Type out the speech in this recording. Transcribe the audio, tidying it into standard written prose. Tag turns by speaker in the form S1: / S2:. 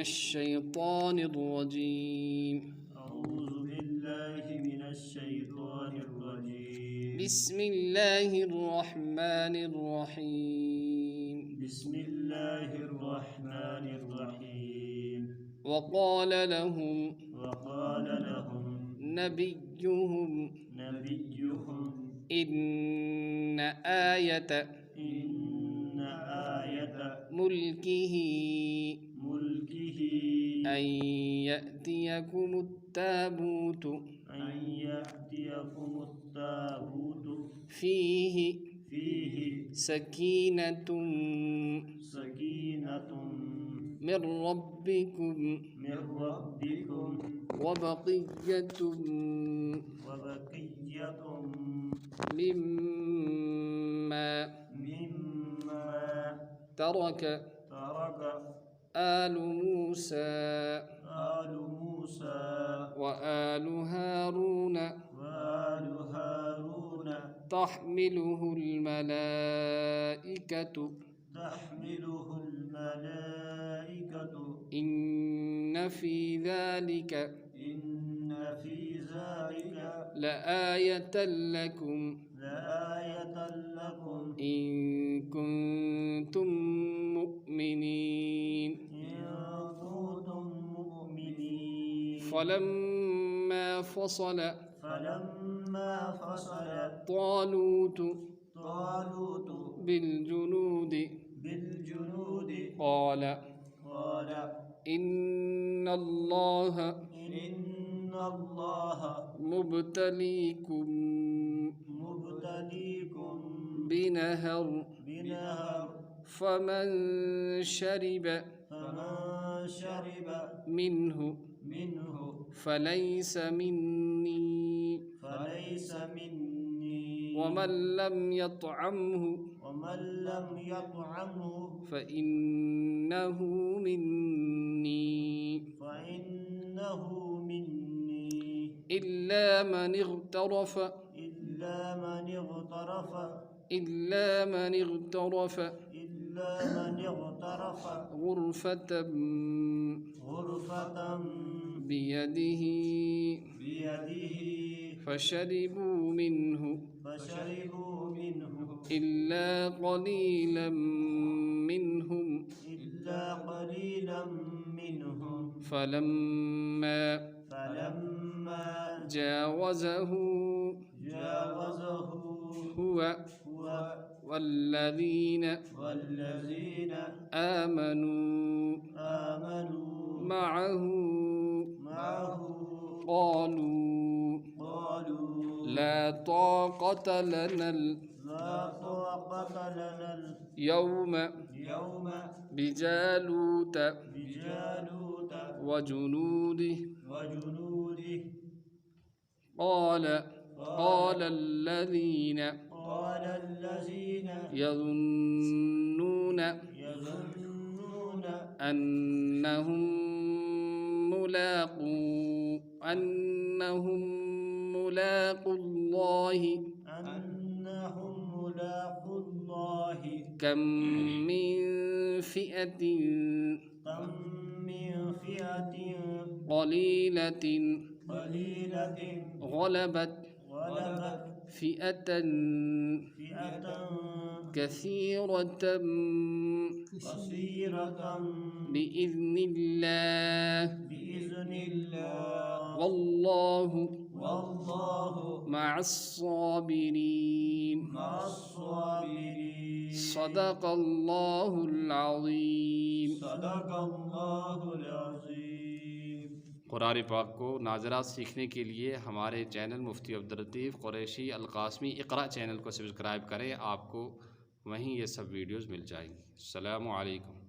S1: الشيطان الرجيم
S2: أعوذ بالله من الشيطان الرجيم
S1: بسم الله الرحمن الرحيم
S2: بسم الله الرحمن الرحيم
S1: وقال لهم
S2: نبيهم
S1: إن آية ملكه أن يأتيكم التابوت فيه سكينة من ربكم وبقية مما ترك آل موسى وآل هارون تحمله الملائكة إن في ذلك لآية لكم إن كنتم مؤمنين فلما فصل طالوت بالجنود قال إن الله مبتليكم بنهر فمن شرب منه فليس مني ومن لم يطعمه فإنه مني إلا من اغترف غرفة بيده فشربوا منه إلا قليلا منهم فلما جاوزه هو والذين آمنوا معه قالوا لا طاقة لنا اليوم بجالوت وجنوده قال الذين يظنون أنهم ملاقو الله كم من فئة قليلة غلبت فئة كثيرة بإذن الله والله مع الصابرين صدق الله العظيم कुरान पाक को नाज़रात सीखने के लिए हमारे चैनल मुफ्ती अब्दुल लतीफ़ कुरैशी अल-क़ासमी इक़रा चैनल को सब्सक्राइब करें। आपको वहीं ये सब वीडियोज़ मिल जाएंगी। अस्सलामु अलैकुम।